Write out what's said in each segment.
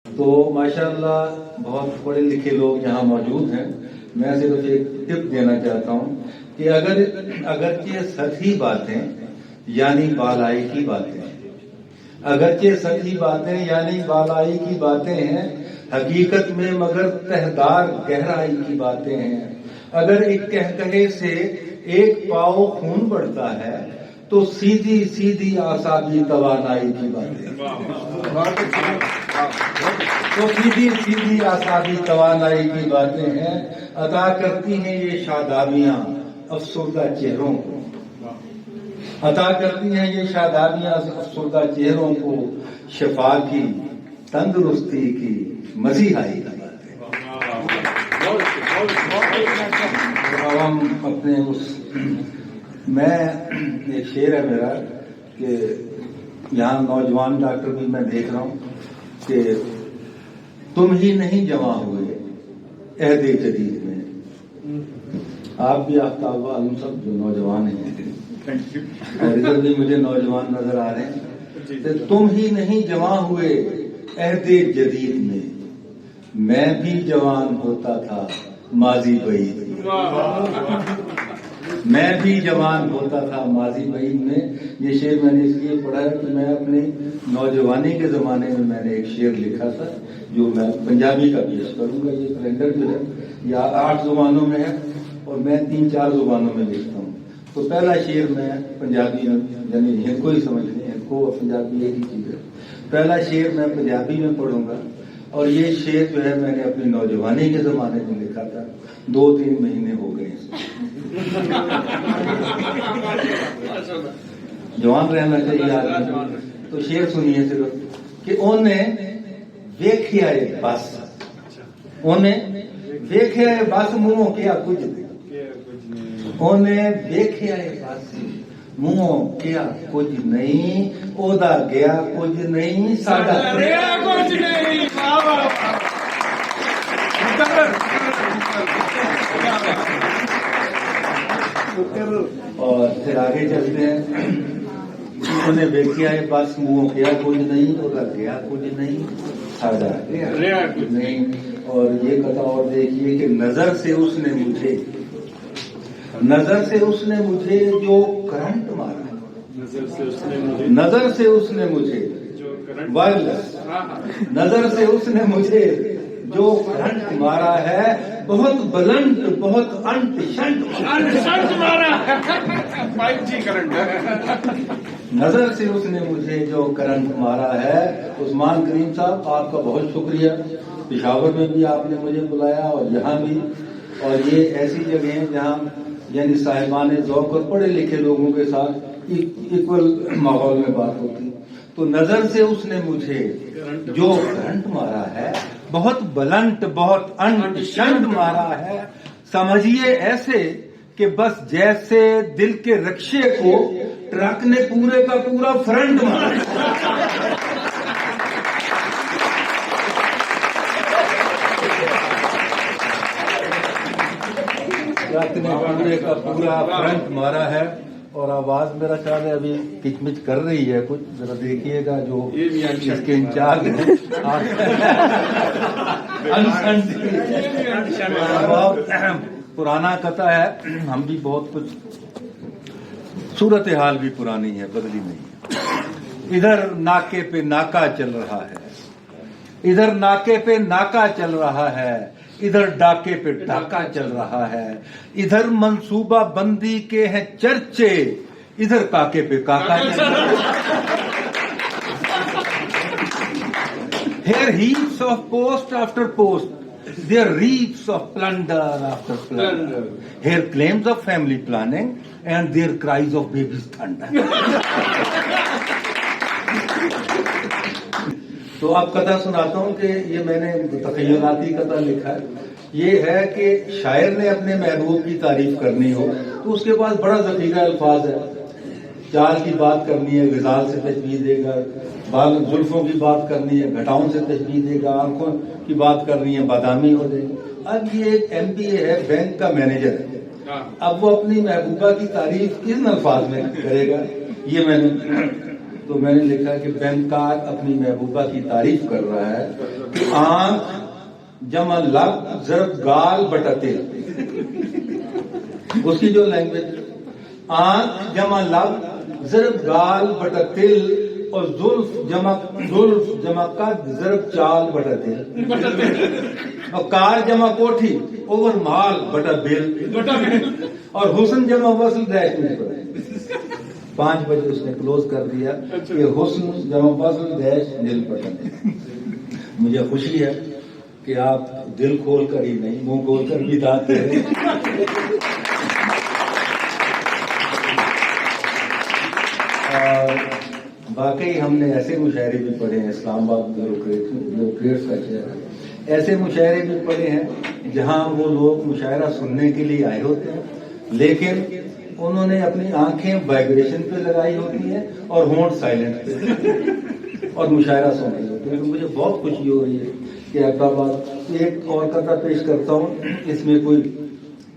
تو ماشاءاللہ بہت پڑھے لکھے لوگ یہاں موجود ہیں. میں صرف ایک ٹپ دینا چاہتا ہوں کہ اگرچہ سطحی باتیں یعنی بالائی کی باتیں، اگرچہ سطحی باتیں یعنی بالائی کی باتیں ہیں، حقیقت میں مگر تہدار گہرائی کی باتیں ہیں. اگر ایک کہکہے سے ایک پاؤ خون بڑھتا ہے تو سیدھی سیدھی اعصابی توانائی کی باتیں، تو سیدھی سیدھی اعصابی توانائی کی باتیں ہیں. عطا کرتی ہیں یہ شادابیاں افسردہ چہروں کو، عطا کرتی ہیں یہ شادابیاں افسردہ چہروں کو، شفا کی، تندرستی کی، مسیحائی کی باتیں. اب ہم اپنے میں ایک شعر ہے میرا کہ یہاں نوجوان ڈاکٹر بھی میں دیکھ رہا ہوں کہ تم ہی نہیں جمع ہوئے عہد جدید میں. آپ بھی آفتاب عالم سب جو نوجوان ہیں اور ادھر بھی مجھے نوجوان نظر آ رہے ہیں کہ تم ہی نہیں جمع ہوئے عہد جدید میں بھی جوان ہوتا تھا ماضی بعید میں بھی جوان ہوتا تھا ماضی بعید میں. یہ شعر میں نے اس لیے پڑھا ہے کہ میں اپنی نوجوانی کے زمانے میں نے ایک شعر لکھا تھا جو میں پنجابی کا پیش کروں گا. یہ کیلنڈر جو ہے یہ 8 زبانوں میں ہے اور میں 3-4 زبانوں میں لکھتا ہوں. تو پہلا شعر میں پنجابی میں، یعنی ہند کو ہی سمجھ لیں، ہند کو اور پنجابی ایک ہی چیز ہے. پہلا شعر میں پنجابی میں پڑھوں گا اور یہ شعر جو ہے میں نے اپنی نوجوانی کے زمانے میں لکھا تھا. 2-3 مہینے ہو گئے جوان رہنا چاہیے آدمی. تو شعر سنیے صرف کہ انہیں ویکھیا ہے بس، انہیں ویکھیا ہے بس منہوں کیا کچھ نہیں، انہیں ویکھیا ہے بس منہوں کیا کچھ نہیں، اودا گیا کچھ نہیں، ساڈا رہیا کچھ نہیں. اور پھر آگے چلتے ہیں. انہیں ویکھیا ہے بس منہوں کیا کچھ نہیں، اودا گیا کچھ نہیں، ساڈا رہیا کچھ نہیں. اور یہ قطع اور دیکھیے کہ نظر سے اس نے مجھے، نظر سے اس نے مجھے جو کرنٹ مارا، نظر سے اس نے مجھے وائرلیس، نظر سے اس نے مجھے جو کرنٹ مارا ہے، بہت بلند بہت انٹ شنٹ مارا ہے. 5G current. نظر سے اس نے مجھے جو کرنٹ مارا ہے. عثمان کریم صاحب آپ کا بہت شکریہ. پشاور میں بھی آپ نے مجھے بلایا اور یہاں بھی، اور یہ ایسی جگہ ہیں جہاں یعنی صاحبان ذوق اور پڑھے لکھے لوگوں کے ساتھ ایکول ماحول میں بات ہوتی. تو نظر سے اس نے مجھے جو کرنٹ مارا ہے، بہت بلند بہت انٹ شنٹ مارا ہے. سمجھیے ایسے کہ بس جیسے دل کے رکشے کو ٹرک نے پورے کا پورا فرنٹ مارا. ٹرک نے پورے کا پورا فرنٹ مارا ہے. اور آواز میرا خیال ہے ابھی کچمچ کر رہی ہے کچھ، ذرا دیکھیے گا جو اس کے انچارج ہیں. بہت پرانا قطع ہے، ہم بھی بہت کچھ، صورتحال بھی پرانی ہے، بدلی نہیں ہے. ادھر ناکے پہ ناکا چل رہا ہے، ادھر ناکے پہ ناکا چل رہا ہے، ادھر ڈاکے پہ ڈاکہ چل رہا ہے، ادھر منصوبہ بندی کے ہیں چرچے، ادھر کاکے پہ کاکا چل رہا ہے. Here heaps of post after post, there reaps of plunder after plunder. Here claims of family planning and there cries of baby's thunder. تو اب قطع سناتا ہوں کہ یہ میں نے تخیلاتی قطع لکھا ہے. یہ ہے کہ شاعر نے اپنے محبوب کی تعریف کرنی ہو تو اس کے پاس بڑا ذخیرہ الفاظ ہے. چال کی بات کرنی ہے، غزال سے تشبیہ دے گا. بال زلفوں کی بات کرنی ہے، گھٹاؤں سے تشبیہ دے گا. آنکھوں کی بات کرنی ہے، بادامی ہو جائے گی. اب یہ ایک MBA ہے، بینک کا مینیجر ہے. اب وہ اپنی محبوبہ کی تعریف کن الفاظ میں کرے گا؟ یہ میں نے تو میں نے لکھا کہ بینکار اپنی محبوبہ کی تعریف کر رہا ہے کہ آنکھ جمع لب ضرب گال بٹا تل، اس کی جو لینگویج، آنکھ جمع لب ضرب گال بٹا تل، اور زلف جمع قد ضرب چال بٹا تل، اور کار جمع کوٹھی اوور مال بٹا بل، اور حسن جمع وصل ڈیش میں پر 5 بجے اس نے کلوز کر دیا کہ حسن جمع وصل ڈیش دل بٹا بل۔ مجھے خوشی ہے کہ آپ دل کھول کر ہی نہیں منہ کھول کر بھی داد دے رہے ہیں۔ اور باقی ہم نے ایسے مشاعرے بھی پڑھے ہیں، اسلام آباد بیوروکریٹس کا شہر ہے، ایسے مشاعرے بھی پڑھے ہیں جہاں وہ لوگ مشاعرہ سننے کے لیے آئے ہوتے ہیں، لیکن انہوں نے اپنی آنکھیں وائبریشن پہ لگائی ہوتی ہیں اور ہونٹ سائلنٹ پہ، اور مشاعرہ سن رہے ہوتے ہیں۔ تو مجھے بہت خوشی ہو رہی ہے کہ حیدرآباد ایک اور قطعہ پیش کرتا ہوں، اس میں کوئی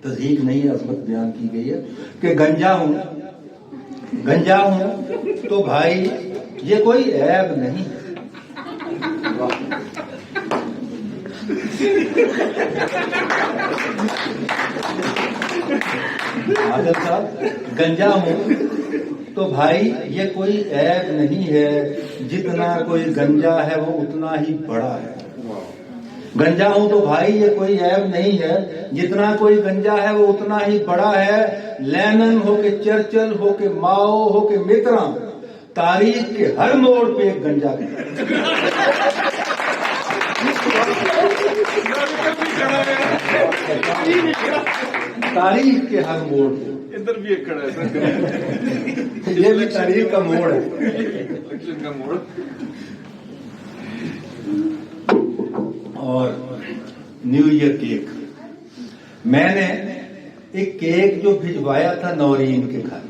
تضحیق نہیں، عظمت بیان کی گئی ہے کہ گنجا ہوں تو بھائی یہ کوئی عیب نہیں، عادل صاحب گنجا ہوں تو بھائی یہ کوئی عیب نہیں ہے، جتنا کوئی گنجا ہے وہ اتنا ہی بڑا ہے۔ گنجا ہوں تو بھائی یہ کوئی عیب نہیں ہے، جتنا کوئی گنجا ہے وہ اتنا ہی بڑا ہے، لینن ہو کے چرچل ہو کے ماؤ ہو کے مترا، تاریخ کے ہر موڑ پہ ایک گنجا ہے۔ تاریخ کے ہر موڑ پہ ادھر بھی ایک کھڑا ہے، یہ بھی تاریخ کا موڑ ہے۔ الیکشن کا موڑ۔ اور نیو ایئر کیک، میں نے ایک کیک جو بھجوایا تھا نورین کے گھر،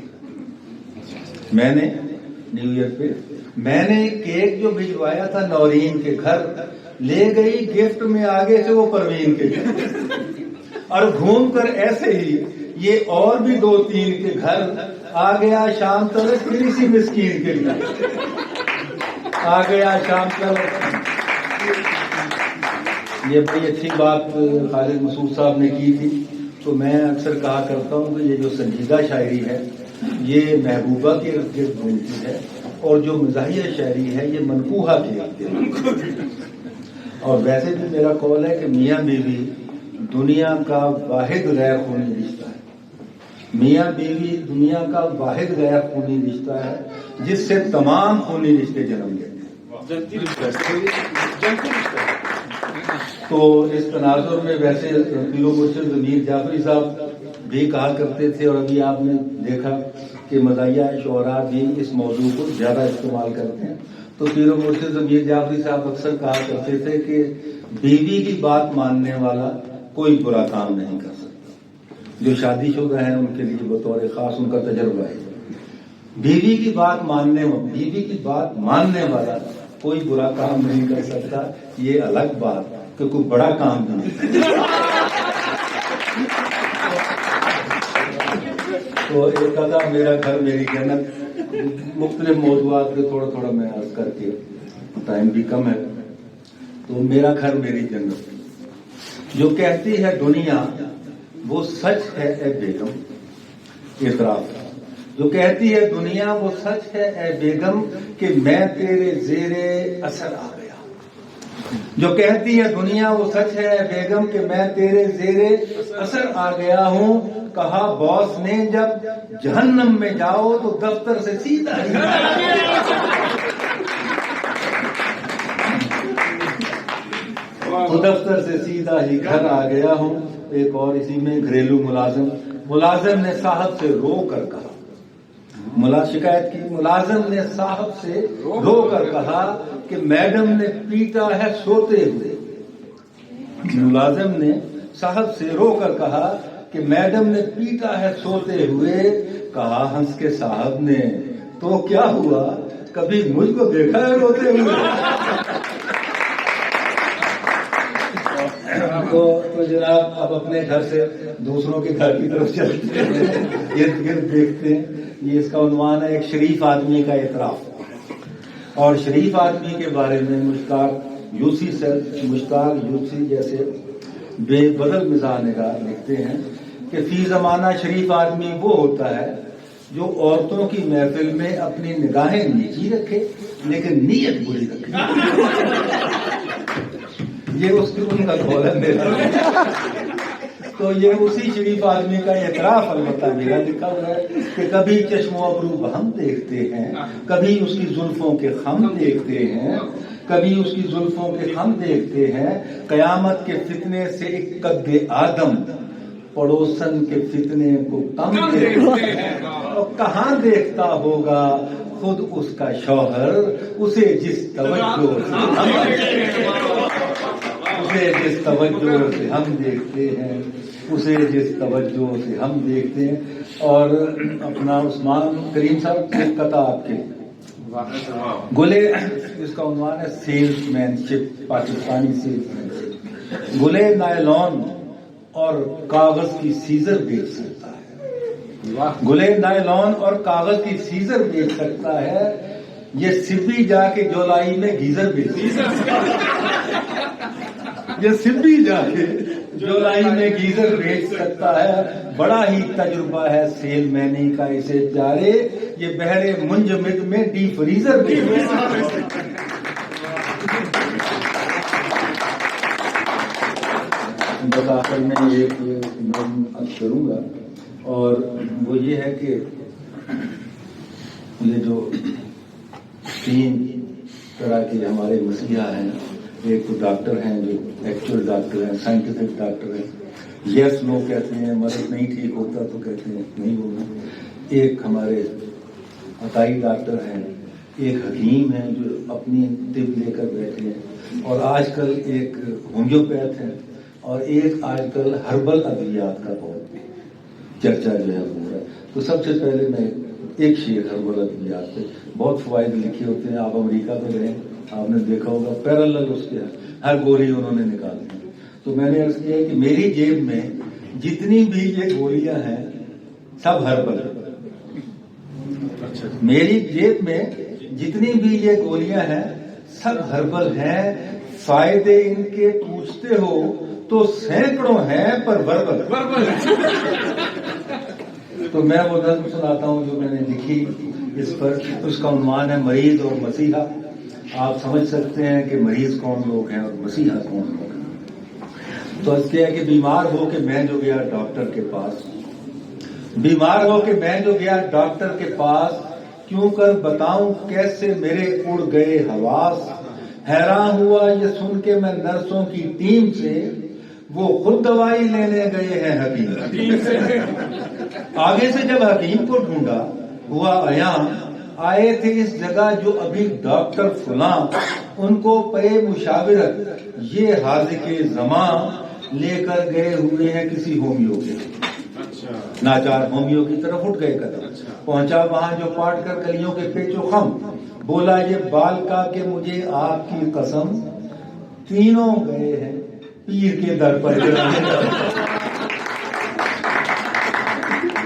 میں نے نیو ایئر پہ میں نے ایک کیک جو بھجوایا تھا نورین کے گھر، لے گئی گفٹ میں آگے سے وہ پروین کے گھر، اور گھوم کر ایسے ہی یہ اور بھی 2-3 کے گھر آ گیا شام تلک، پھر اسی مسکین کے گھر آ گیا شام تلک۔ یہ بڑی اچھی بات خالد مسعود صاحب نے کی تھی، تو میں اکثر کہا کرتا ہوں کہ یہ جو سنجیدہ شاعری ہے یہ محبوبہ کے ارد گرد گھومتی ہے، اور جو مزاحیہ شاعری ہے یہ منقوحہ کے ارد گرد۔ اور ویسے بھی میرا قول ہے کہ میاں بیوی دنیا کا واحد غیر خونی رشتہ ہے، میاں بیوی دنیا کا واحد غیر خونی رشتہ ہے جس سے تمام خونی رشتے جنم لیتے ہیں۔ تو اس تناظر میں ویسے پیر و مرشد ضمیر جعفری صاحب بھی کہا کرتے تھے، اور ابھی آپ نے دیکھا کہ مزاحیہ شعراء بھی اس موضوع کو زیادہ استعمال کرتے ہیں۔ تو پیر و مرشد ضمیر جعفری صاحب اکثر کہا کرتے تھے کہ بیوی کی بات ماننے والا کوئی برا کام نہیں کر سکتا۔ جو شادی شدہ ہیں ان کے لیے بطور خاص ان کا تجربہ ہے، بیوی کی بات ماننے والا کوئی برا کام نہیں کر سکتا، یہ الگ بات کہ کوئی بڑا کام نہیں۔ تو ایک قضا میرا گھر میری جنت، مختلف موضوعات کے تھوڑا میں عرض کر کے، ٹائم بھی کم ہے، تو میرا گھر میری جنت، جو کہتی ہے دنیا وہ سچ ہے اے بیگم، اعتراف، جو کہتی ہے دنیا وہ سچ ہے اے بیگم کہ میں تیرے زیرے اثر آ گیا، جو کہتی ہے دنیا وہ سچ ہے اے بیگم کہ میں تیرے زیرے اثر آ گیا ہوں، کہا باس نے جب جہنم میں جاؤ تو دفتر سے سیدھا ہی تو دفتر سے سیدھا ہی گھر آ گیا ہوں۔ ایک اور اسی میں گھریلو ملازم نے صاحب سے رو کر کہا، شکایت کی، ملازم نے صاحب سے رو کر کہا کہ میڈم نے پیٹا ہے سوتے ہوئے، ملازم نے صاحب سے رو کر کہا کہ میڈم نے پیٹا ہے سوتے ہوئے، کہا ہنس کے صاحب نے تو کیا ہوا، کبھی مجھ کو دیکھا ہے روتے ہوئے؟ تو جناب اب اپنے گھر سے دوسروں کے گھر کی طرف چلتے ہیں، ارد گرد دیکھتے ہیں۔ یہ اس کا عنوان ہے ایک شریف آدمی کا اعتراف، اور شریف آدمی کے بارے میں مشتاق یوسی سیل مشتاق یوسی جیسے بے بدل مزاح نگار لکھتے ہیں کہ فی زمانہ شریف آدمی وہ ہوتا ہے جو عورتوں کی محفل میں اپنی نگاہیں نیچی رکھے لیکن نیت بری رکھے. یہ اس کی ان کا قول ہے میرا. تو یہ اسی شریف آدمی کا اعتراف البتہ میرا لکھا ہوا ہے کہ کبھی چشم و ابرو ہم دیکھتے ہیں, کبھی اس کی زلفوں کے خم دیکھتے ہیں, کبھی اس کی زلفوں کے خم دیکھتے ہیں. قیامت کے فتنے سے ایک قد آدم پڑوسن کے فتنے کو کم دیکھتے ہیں. اور کہاں دیکھتا ہوگا خود اس کا شوہر اسے جس توجہ سے ہم دیکھتے ہیں, اسے جس توجہ سے ہم دیکھتے ہیں. اور اپنا عثمان کریم صاحب ایک قطع آپ کے گلے, اس کا عنوان ہے سیلس مین شپ, پاکستانی سیلس مین شپ. گلے نائلون اور کاغذ کی سیزر بیچ سکتا ہے. گلے نائلون اور کاغذ کی سیزر بیچ سکتا ہے. یہ سبی جا کے جولائی میں گیزر بیچ سکتا ہے. یہ سبی جا کے جولائی میں گیزر بیچ سکتا ہے. بڑا ہی تجربہ ہے سیل مینی کا اسے پیارے, یہ بحر منجمد میں ڈی فریزر بیچ سکتا ہے. بس آخر میں ایک عرض کروں گا, اور وہ یہ ہے کہ یہ جو تین طرح کے ہمارے مسیحا ہیں, ایک تو ڈاکٹر ہیں جو ایکچوئل ڈاکٹر ہیں, سائنٹیفک ڈاکٹر ہیں, یس نو کہتے ہیں, مرض نہیں ٹھیک ہوتا تو کہتے ہیں نہیں ہوگا. ایک ہمارے عطائی ڈاکٹر ہیں, ایک حکیم ہیں جو اپنی طب لے کر بیٹھے ہیں, اور آج کل ایک ہومیوپیتھ ہے, اور ایک آج کل ہربل ادویات کا بہت چرچا جو ہے ہو رہا ہے. تو سب سے پہلے میں ایک شیئر ہربل ادویات پہ بہت فوائد لکھے ہوتے ہیں. آپ امریکہ میں رہیں, آپ نے دیکھا ہوگا پیرالل اس کے ہر گولی انہوں نے نکال دی. تو میں نے عرض کیا کہ میری جیب میں جتنی بھی یہ گولیاں ہیں سب ہربل ہیں. میری جیب میں جتنی بھی یہ گولیاں ہیں سب ہربل ہیں. فائدے ان کے پوچھتے ہو تو سینکڑوں ہیں پر وربل. تو میں وہ نظم سناتا ہوں جو میں نے لکھی اس پر. اس کا عنوان ہے مریض اور مسیحا. آپ سمجھ سکتے ہیں کہ مریض کون لوگ ہیں اور مسیحا کون لوگ ہیں. تو اس کے ہے کہ بیمار ہو کے میں جو گیا ڈاکٹر کے پاس, بیمار ہو کے میں جو گیا ڈاکٹر کے پاس, کیوں کر بتاؤں کیسے میرے اڑ گئے حواس. حیران ہوا یہ سن کے میں نرسوں کی ٹیم سے, وہ خود دوائی لینے گئے ہیں حکیم. آگے سے جب حکیم کو ڈھونڈا ہوا عیاں, آئے تھے اس جگہ جو ابھی ڈاکٹر فلاں, ان کو پے مشاورت یہ حاذق زمان لے کر گئے ہوئے ہیں کسی ہومیو کے. ناچار ہومیو کی طرف اٹھ گئے قدم. پہنچا وہاں جو پاٹ کر گلیوں کے پیچو خم, بولا یہ بال کا کہ مجھے آپ کی قسم, تینوں گئے ہیں پیر کے در پر.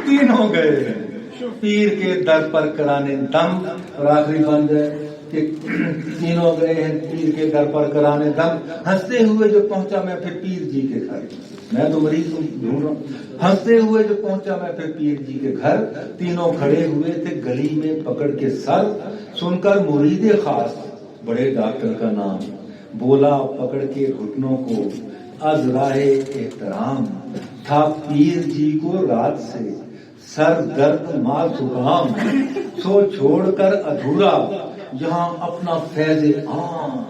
تینوں گئے ہیں پیر کے در پر کرانے دم. اور آخری بند ہے کہ تینوں گئے ہیں پیر کے در پر کرانے دم. ہنستے ہوئے جو پہنچا میں پھر پیر جی کے گھر, میں تو مریض ڈھونڈ رہا ہوں. ہنستے ہوئے جو پہنچا میں پھر پیر جی کے گھر, تینوں کھڑے ہوئے تھے گلی میں پکڑ کے سر. سن کر مرید خاص بڑے ڈاکٹر کا نام, بولا پکڑ کے گھٹنوں کو از راہ احترام. تھا پیر جی کو رات سے سر درد ماں زکام, سو چھوڑ کر ادھورا یہاں اپنا فیض عام.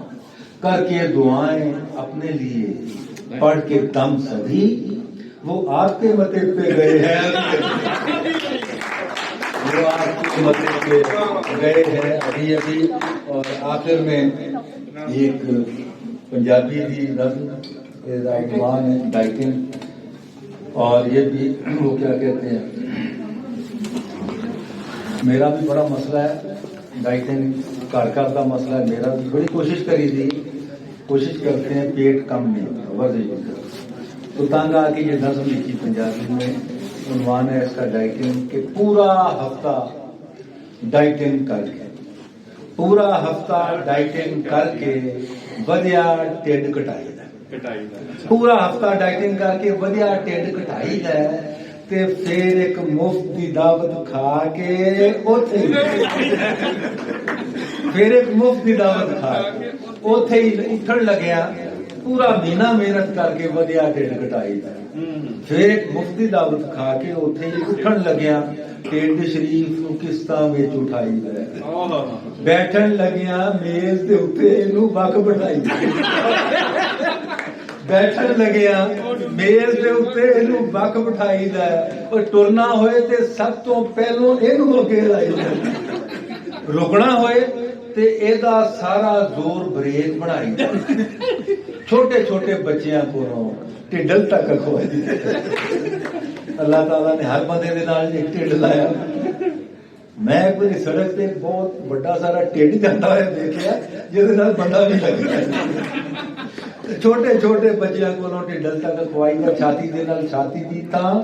کر کے دعائیں اپنے لیے پڑھ کے دم سبھی, وہ آپ کے متے پہ گئے ہیں. وہ آپ کے متے پہ گئے ہیں ابھی ابھی. اور آخر میں ایک پنجابی بھی نظم عنوان ہے ڈائٹنگ, اور یہ بھی وہ کیا کہتے ہیں, میرا بھی بڑا مسئلہ ہے ڈائٹنگ, گھر کا مسئلہ ہے میرا بھی. بڑی کوشش کری تھی, کوشش کرتے ہیں پیٹ کم نہیں ہوتا, ورزش. تو تنگ آ کے یہ نظم لکھی پنجابی میں, عنوان ہے اس کا ڈائٹنگ, کہ پورا ہفتہ ڈائٹنگ کر کے ਪੂਰਾ ਹਫਤਾ ਡਾਈਟਿੰਗ ਕਰਕੇ ਵਧੀਆ ਢਿੱਡ ਘਟਾਈਦਾ। ਕਟਾਈ ਦਾ ਪੂਰਾ ਹਫਤਾ ਡਾਈਟਿੰਗ ਕਰਕੇ ਵਧੀਆ ਢਿੱਡ ਘਟਾਈਦਾ ਤੇ ਫਿਰ ਇੱਕ ਮੁਫਤ ਦੀ ਦਾਵਤ ਖਾ ਕੇ ਉੱਥੇ ਫਿਰ ਇੱਕ ਮੁਫਤ ਦੀ ਦਾਵਤ ਖਾ ਕੇ ਉੱਥੇ ਹੀ ਉੱਠਣ ਲੱਗਿਆ। ਪੂਰਾ ਮਹੀਨਾ ਮਿਹਨਤ ਕਰਕੇ ਵਧੀਆ ਢਿੱਡ ਘਟਾਈਦਾ। ਫਿਰ ਇੱਕ ਮੁਫਤ ਦੀ ਦਾਵਤ ਖਾ ਕੇ ਉੱਥੇ ਹੀ ਉੱਠਣ ਲੱਗਿਆ। ਢਿੱਡ ਸ਼ਰੀਫ ਨੂੰ ਕਿਸ਼ਤਾਂ ਵਿੱਚ ਉਠਾਈਦਾ। ਬੈਠਣ ਲੱਗਿਆ ਮੇਜ਼ ਦੇ ਉੱਤੇ ਇਹਨੂੰ ਵੱਖ ਬਿਠਾਈਦਾ। ਬੈਠਣ ਲੱਗਿਆ ਮੇਜ਼ ਦੇ ਉੱਤੇ ਇਹਨੂੰ ਵੱਖ ਬਿਠਾਈਦਾ। ਉਹ ਤੁਰਨਾ ਹੋਏ ਤੇ ਸਭ ਤੋਂ ਪਹਿਲੋਂ ਇਹਨੂੰ ਅੱਗੇ ਲਾਈਦਾ। ਰੁਕਣਾ ਹੋਏ ਤੇ ਇਹਦਾ ਸਾਰਾ ਜ਼ੋਰ ਬ੍ਰੇਕ ਬਣਾਈਦਾ। ਛੋਟੇ ਛੋਟੇ ਬੱਚਿਆਂ ਕੋਲੋਂ ਢਿੱਡਲ ਤੱਕ ਖਵਾਈ। ਅੱਲਾਹ ਤਾਲਾ ਨੇ ਹਰ ਬੰਦੇ ਦੇ ਨਾਲ ਇੱਕ ਢਿੱਡ ਲਾਇਆ। ਮੈਂ ਕੋਈ ਸੜਕ ਤੇ ਬਹੁਤ ਵੱਡਾ ਸਾਰਾ ਢਿੱਡ ਜਾਂਦਾ ਹੋਇਆ ਦੇਖਿਆ ਜਿਹਦੇ ਨਾਲ ਬੰਦਾ ਵੀ ਲੱਗਦਾ। ਛੋਟੇ ਛੋਟੇ ਬੱਚਿਆਂ ਕੋਲੋਂ ਢਿੱਡਲ ਤੱਕ ਖਵਾਈਦਾ। ਛਾਤੀ ਦੇ ਨਾਲ ਛਾਤੀ ਦੀ ਤਾਂ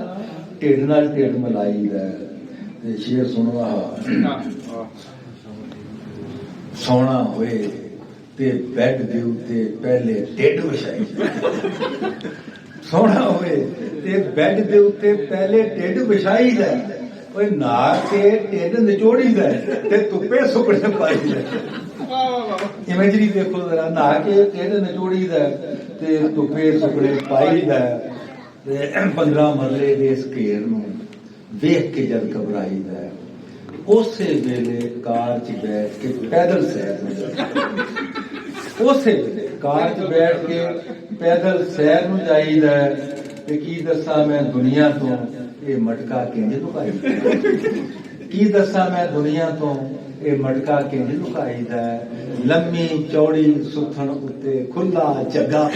ਢਿੱਡ ਨਾਲ ਢਿੱਡ ਮਿਲਾਈਦਾ। ਤੇ ਸ਼ੇਰ ਸੁਣਵਾ ਸੌਣਾ ਹੋਏ ਤੇ ਬੈੱਡ ਦੇ ਉੱਤੇ ਪਹਿਲੇ ਢਿੱਡ ਵਿਛਾਈ। ਸੌਣਾ ਹੋਏ ਤੇ ਬੈੱਡ ਦੇ ਉੱਤੇ ਪਹਿਲੇ ਢਿੱਡ ਵਿਛਾਈਦਾ। ਓਏ ਨਹਾ ਕੇ ਢਿੱਡ ਨਿਚੋੜੀਦਾ ਤੇ ਧੁੱਪੇ ਸੁੱਕਣੇ ਪਾਈਦਾ। ਇਮੇਜਰੀ ਦੇਖੋ ਜ਼ਰਾ। ਨਹਾ ਕੇ ਢਿੱਡ ਨਿਚੋੜੀਦਾ ਤੇ ਧੁੱਪੇ ਸੁੱਕਣੇ ਪਾਈਦਾ। ਤੇ 15 ਮਰਲੇ ਦੇ ਇਸ ਘੇਰ ਨੂੰ ਵੇਖ ਕੇ ਜਦ ਘਬਰਾਈਦਾ ਉਸੇ ਵੇਲੇ ਕਾਰ 'ਚ ਬੈਠ ਕੇ ਪੈਦਲ ਸੈਰ ਉਸੇ ਵੇਲੇ ਕਾਰ 'ਚ ਬੈਠ ਕੇ ਪੈਦਲ ਸੈਰ ਨੂੰ ਜਾਈਦਾ। ਤੇ ਕੀ ਦੱਸਾਂ ਮੈਂ ਦੁਨੀਆ ਤੋਂ ਇਹ ਮਟਕਾ ਕਿੰਝ ਲੁਕਾਈਦਾ। ਕੀ ਦੱਸਾਂ ਮੈਂ ਦੁਨੀਆ ਤੋਂ ਇਹ ਮਟਕਾ ਕਿੰਝ ਲੁਕਾਈਦਾ। ਲੰਮੀ ਚੌੜੀ ਸੁਥਣ ਉੱਤੇ ਖੁੱਲਾ ਝੱਗਾ।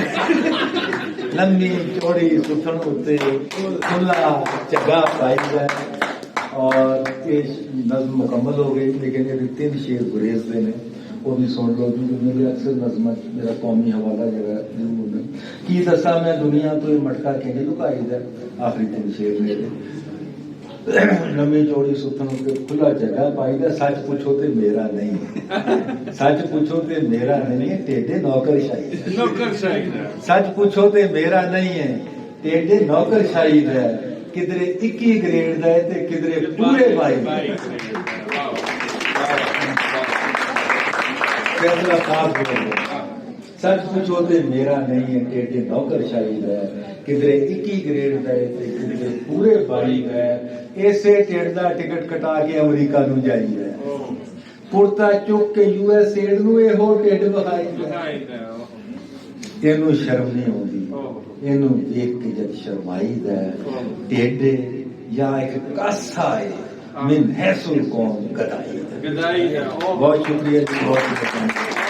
ਲੰਮੀ ਚੌੜੀ ਸੁਥਣ ਉੱਤੇ ਖੁੱਲਾ ਝੱਗਾ ਪਾਈਦਾ। اور یہ نظم مکمل ہو گئی لیکن یہ 3 شعر گریز دے نے وہ بھی سن لو کیونکہ میری اکثر نظم میرا قومی حوالہ جگہ ضرور ہے۔ کی دسا میں دنیا تو یہ مٹکا کہ لکائی دا آخری 3 شعر میرے۔ لمبی چوڑی ستن کے کھلا جگہ پائی دا سچ پوچھو تے میرا نہیں ہے۔ سچ پوچھو تے میرا نہیں ہے ٹیڈے نوکر شاہی سچ پوچھو تے میرا نہیں ہے ٹیڈے نوکر شاہی ہے۔ کدھرے 21 گریڈ دا ہے تے کدھرے پورے 22۔ فیصلہ خاص ہو گیا۔ سچ پوچھو تے میرا نہیں ہے ٹیڈے نوکر شاہی ہے۔ کدھرے 21 گریڈ دا ہے تے کدھرے پورے 22 ہے۔ ایسے ٹیڈ دا ٹکٹ کٹا کے امریکہ نو جائی ہے۔ پورتا چک کے یو ایس ایڈ نو اے ہو ٹیڈ بخائی ہے۔ اینو شرم نہیں ہوندی۔ اینو دیکھ کے جب شرمائی دا ٹیڈ یا ایک کاسا ہے من حیث القوم گدائی ہے۔ بہت شکریہ جی، بہت شکریہ۔